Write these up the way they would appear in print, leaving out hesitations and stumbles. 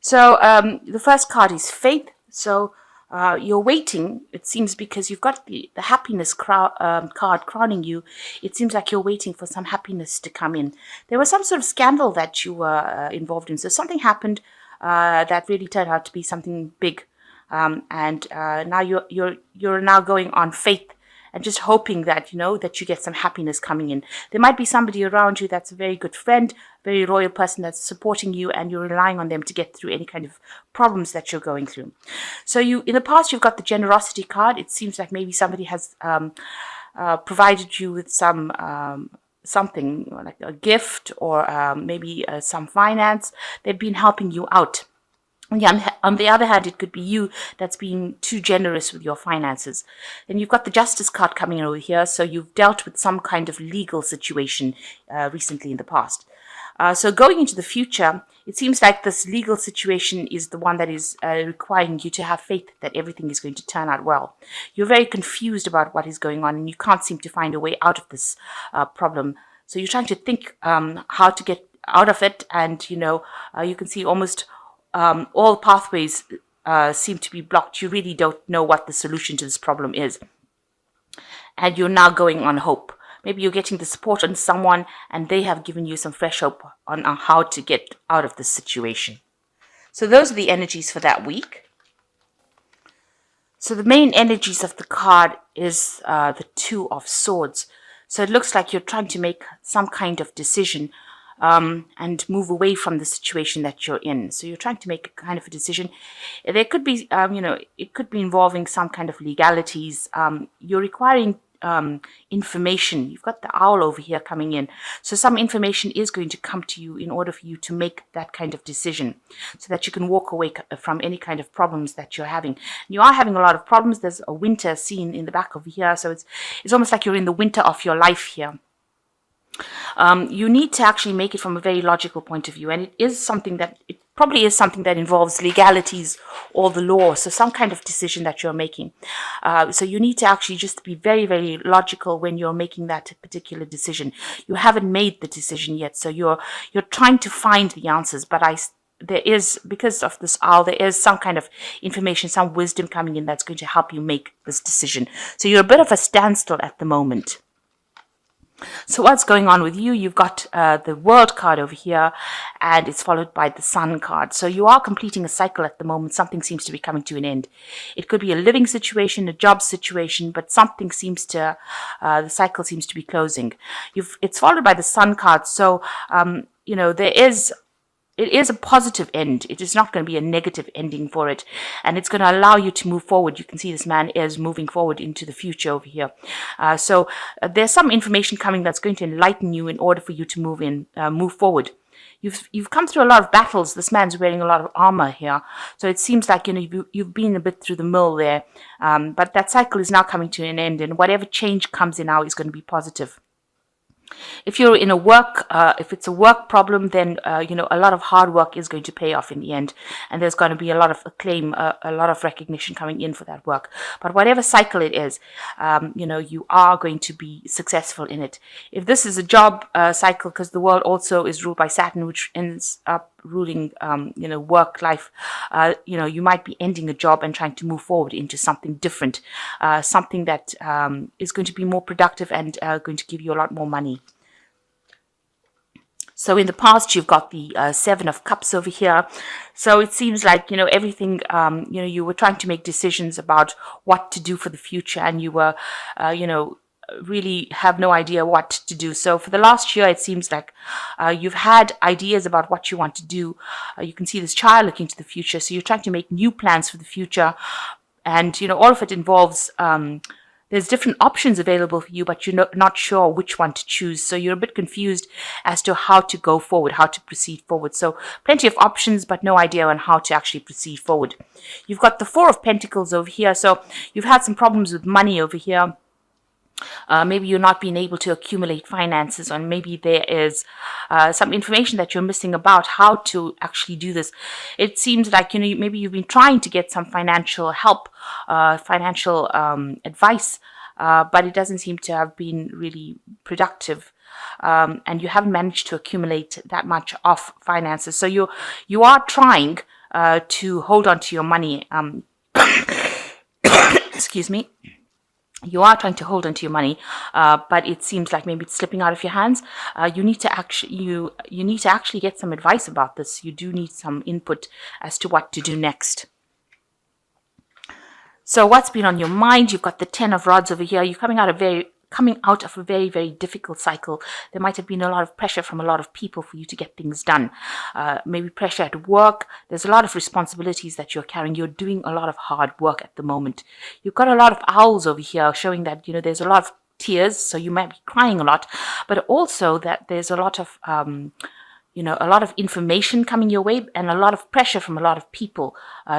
So the first card is faith. So you're waiting, it seems, because you've got the happiness card crowning you. It seems like you're waiting for some happiness to come in. There was some sort of scandal that you were involved in. So something happened that really turned out to be something big. And now you're now going on faith and just hoping that, that you get some happiness coming in. There might be somebody around you that's a very good friend, very loyal person that's supporting you, and you're relying on them to get through any kind of problems that you're going through. So in the past, you've got the generosity card. It seems like maybe somebody has provided you with something like a gift, or maybe some finance. They've been helping you out. Yeah, on the other hand, it could be you that's being too generous with your finances. Then you've got the justice card coming over here. So you've dealt with some kind of legal situation recently in the past. So going into the future, it seems like this legal situation is the one that is requiring you to have faith that everything is going to turn out well. You're very confused about what is going on, and you can't seem to find a way out of this problem. So you're trying to think how to get out of it, and you can see almost all pathways seem to be blocked. You really don't know what the solution to this problem is. And you're now going on hope. Maybe you're getting the support on someone, and they have given you some fresh hope on how to get out of this situation. So those are the energies for that week. So the main energies of the card is the Two of Swords. So it looks like you're trying to make some kind of decision and move away from the situation that you're in. So you're trying to make a kind of a decision. There could be, it could be involving some kind of legalities. You're requiring information. You've got the owl over here coming in. So some information is going to come to you in order for you to make that kind of decision, so that you can walk away from any kind of problems that you're having. You are having a lot of problems. There's a winter scene in the back over here. So it's almost like you're in the winter of your life here. You need to actually make it from a very logical point of view, and it probably is something that involves legalities or the law, so some kind of decision that you're making. So you need to actually just be very, very logical when you're making that particular decision. You haven't made the decision yet, so you're trying to find the answers, but there is, because of this owl, there is some kind of information, some wisdom coming in that's going to help you make this decision. So you're a bit of a standstill at the moment. So what's going on with you? You've got the World card over here, and it's followed by the Sun card. So you are completing a cycle at the moment. Something seems to be coming to an end. It could be a living situation, a job situation, but something seems to, the cycle seems to be closing. It's followed by the Sun card. So, it is a positive end. It is not going to be a negative ending for it. And it's going to allow you to move forward. You can see this man is moving forward into the future over here. So there's some information coming that's going to enlighten you in order for you to move forward. You've come through a lot of battles. This man's wearing a lot of armor here. So it seems like, you've been a bit through the mill there. But that cycle is now coming to an end. And whatever change comes in now is going to be positive. If you're in if it's a work problem, then, a lot of hard work is going to pay off in the end. And there's going to be a lot of acclaim, a lot of recognition coming in for that work. But whatever cycle it is, you are going to be successful in it. If this is a job cycle, because the world also is ruled by Saturn, which ends up ruling, work life, you might be ending a job and trying to move forward into something different, something that is going to be more productive and going to give you a lot more money. So in the past, you've got the Seven of Cups over here. So it seems like, everything, you were trying to make decisions about what to do for the future, and you were, really have no idea what to do. So for the last year, it seems like you've had ideas about what you want to do. You can see this child looking to the future. So you're trying to make new plans for the future. And, all of it involves there's different options available for you, but you're not sure which one to choose. So you're a bit confused as to how to go forward, how to proceed forward. So plenty of options, but no idea on how to actually proceed forward. You've got the Four of Pentacles over here. So you've had some problems with money over here. Maybe you're not being able to accumulate finances, or maybe there is some information that you're missing about how to actually do this. It seems like, maybe you've been trying to get some financial help, financial advice, but it doesn't seem to have been really productive. And you haven't managed to accumulate that much of finances. So you are trying, to hold on to your money. Excuse me. You are trying to hold onto your money, but it seems like maybe it's slipping out of your hands. You need to actually get some advice about this. You do need some input as to what to do next. So what's been on your mind? You've got the 10 of Rods over here. You're coming out of a very, very difficult cycle. There might have been a lot of pressure from a lot of people for you to get things done. Maybe pressure at work. There's a lot of responsibilities that you're carrying. You're doing a lot of hard work at the moment. You've got a lot of owls over here showing that, there's a lot of tears, so you might be crying a lot, but also that there's a lot of a lot of information coming your way and a lot of pressure from a lot of people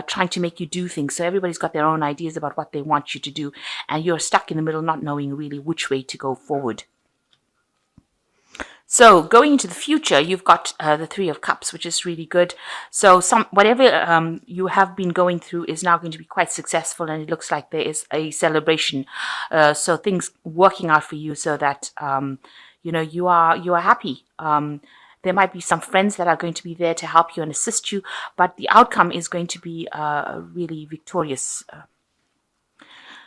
trying to make you do things. So everybody's got their own ideas about what they want you to do, and you're stuck in the middle not knowing really which way to go forward. So going into the future, you've got the Three of Cups, which is really good. So whatever you have been going through is now going to be quite successful, and it looks like there is a celebration. So things working out for you so that you are happy. There might be some friends that are going to be there to help you and assist you, but the outcome is going to be really victorious.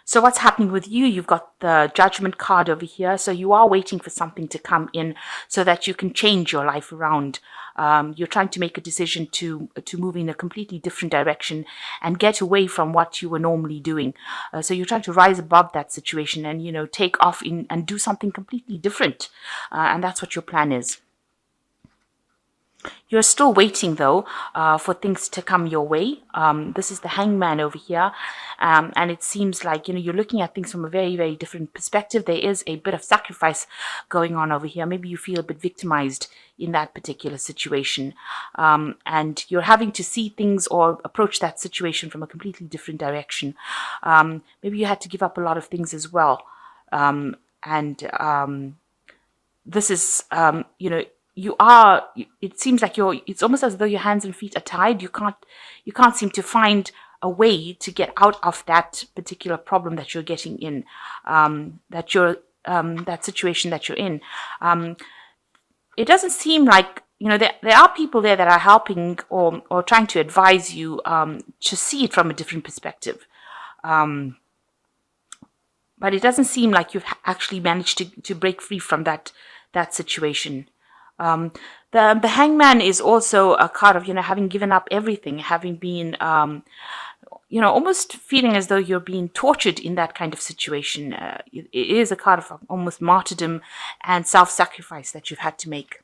So what's happening with you? You've got the Judgment card over here. So you are waiting for something to come in so that you can change your life around. You're trying to make a decision to move in a completely different direction and get away from what you were normally doing. So you're trying to rise above that situation and, take off and do something completely different. And that's what your plan is. You're still waiting, though, for things to come your way. This is the Hangman over here. And it seems like, you're looking at things from a very, very different perspective. There is a bit of sacrifice going on over here. Maybe you feel a bit victimized in that particular situation. And you're having to see things or approach that situation from a completely different direction. Maybe you had to give up a lot of things as well. This is, it seems like it's almost as though your hands and feet are tied. You can't seem to find a way to get out of that particular problem that you're getting in, that situation that you're in. It doesn't seem like, there are people there that are helping or trying to advise you to see it from a different perspective. But it doesn't seem like you've actually managed to break free from that situation. The Hangman is also a card of, having given up everything, having been, almost feeling as though you're being tortured in that kind of situation. It is a card of almost martyrdom and self-sacrifice that you've had to make.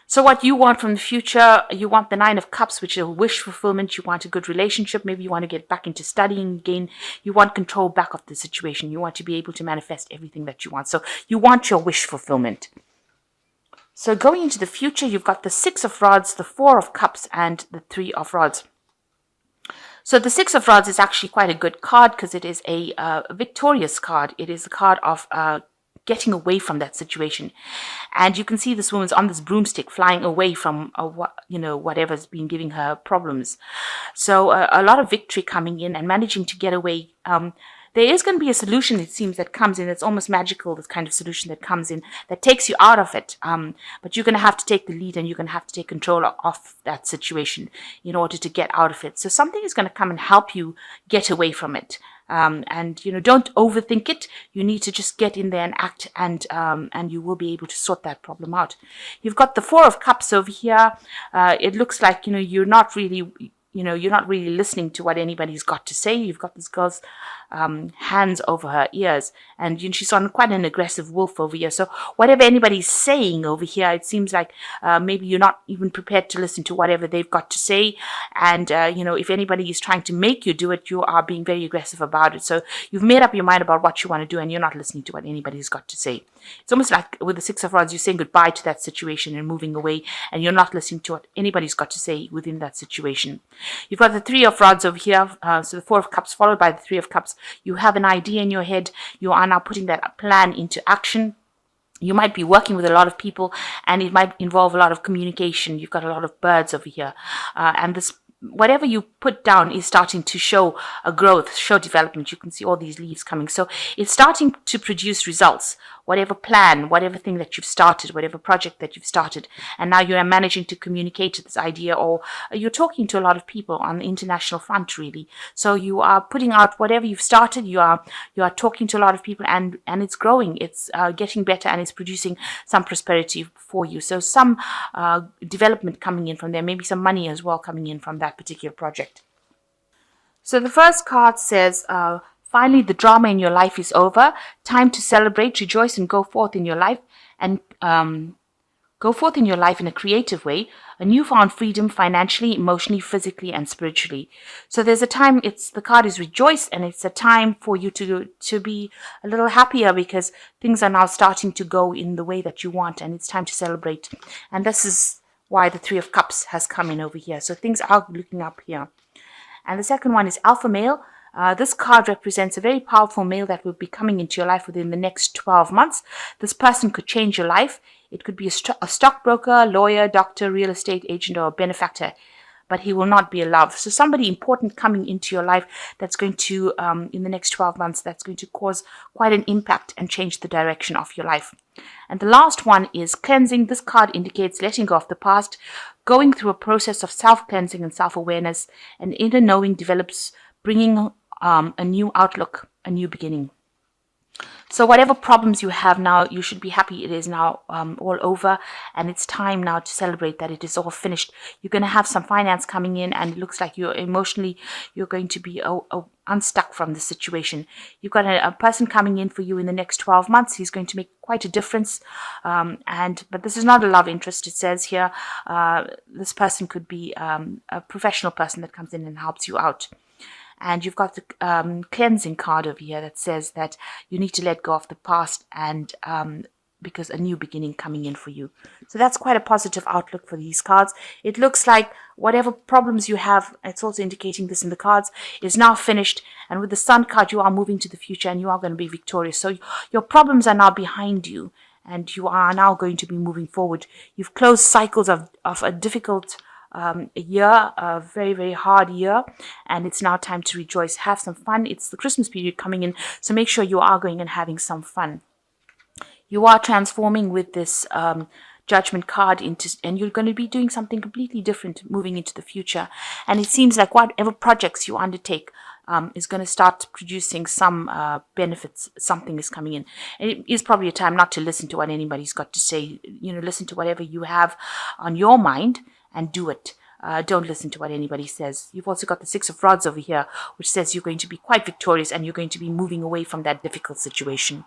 So what you want from the future, you want the Nine of Cups, which is a wish fulfillment. You want a good relationship. Maybe you want to get back into studying again. You want control back of the situation. You want to be able to manifest everything that you want. So you want your wish fulfillment. So going into the future, you've got the Six of Rods, the Four of Cups, and the Three of Rods. So the Six of Rods is actually quite a good card because it is a victorious card. It is a card of getting away from that situation. And you can see this woman's on this broomstick flying away from whatever's been giving her problems. So a lot of victory coming in and managing to get away. There is going to be a solution, it seems, that comes in. It's almost magical, this kind of solution that comes in that takes you out of it. But you're going to have to take the lead and you're going to have to take control of that situation in order to get out of it. So something is going to come and help you get away from it. And don't overthink it. You need to just get in there and act, and you will be able to sort that problem out. You've got the Four of Cups over here. It looks like you're not really listening to what anybody's got to say. You've got this girl's hands over her ears, and she's on quite an aggressive wolf over here. So whatever anybody's saying over here, it seems like maybe you're not even prepared to listen to whatever they've got to say. And if anybody is trying to make you do it, you are being very aggressive about it. So you've made up your mind about what you want to do, and you're not listening to what anybody's got to say. It's almost like with the Six of Rods, you're saying goodbye to that situation and moving away, and you're not listening to what anybody's got to say within that situation. You've got the Three of Rods over here, so the Four of Cups followed by the Three of Cups. You have an idea in your head. You are now putting that plan into action. You might be working with a lot of people, and it might involve a lot of communication. You've got a lot of birds over here, and this whatever you put down is starting to show a growth, show development. You can see all these leaves coming. So it's starting to produce results. whatever plan, whatever thing that you've started, whatever project that you've started, and now you're managing to communicate this idea, or you're talking to a lot of people on the international front, really. So you are putting out whatever you've started. You are talking to a lot of people, and it's growing. It's getting better, and it's producing some prosperity for you. So some development coming in from there, maybe some money as well coming in from that particular project. So the first card says, finally, the drama in your life is over. Time to celebrate, rejoice, and go forth in your life, and go forth in your life in a creative way. A newfound freedom financially, emotionally, physically, and spiritually. So there's a time. The card is rejoice, and it's a time for you to be a little happier because things are now starting to go in the way that you want, and it's time to celebrate. And this is why the Three of Cups has come in over here. So things are looking up here. And the second one is Alpha Male. This card represents a very powerful male that will be coming into your life within the next 12 months. This person could change your life. It could be a stockbroker, lawyer, doctor, real estate agent, or a benefactor. But he will not be a love. So somebody important coming into your life that's going to, in the next 12 months, that's going to cause quite an impact and change the direction of your life. And the last one is cleansing. This card indicates letting go of the past, going through a process of self-cleansing and self-awareness, and inner knowing develops, bringing a new outlook, a new beginning. So whatever problems you have now, you should be happy it is now all over, and it's time now to celebrate that it is all finished. You're going to have some finance coming in, and it looks like you're going to be unstuck from the situation. You've got a person coming in for you in the next 12 months. He's going to make quite a difference, but this is not a love interest. It says here this person could be a professional person that comes in and helps you out. And you've got the cleansing card over here that says that you need to let go of the past, and because a new beginning coming in for you. So that's quite a positive outlook for these cards. It looks like whatever problems you have, it's also indicating this in the cards, is now finished. And with the Sun card, you are moving to the future, and you are going to be victorious. So your problems are now behind you, and you are now going to be moving forward. You've closed cycles of a difficult a year, a very, very hard year, and it's now time to rejoice, have some fun. It's the Christmas period coming in, so make sure you are going and having some fun. You are transforming with this judgment card and you're going to be doing something completely different moving into the future. And it seems like whatever projects you undertake is going to start producing some benefits. Something is coming in. And it is probably a time not to listen to what anybody's got to say. Listen to whatever you have on your mind and do it. Don't listen to what anybody says. You've also got the Six of Rods over here, which says you're going to be quite victorious and you're going to be moving away from that difficult situation.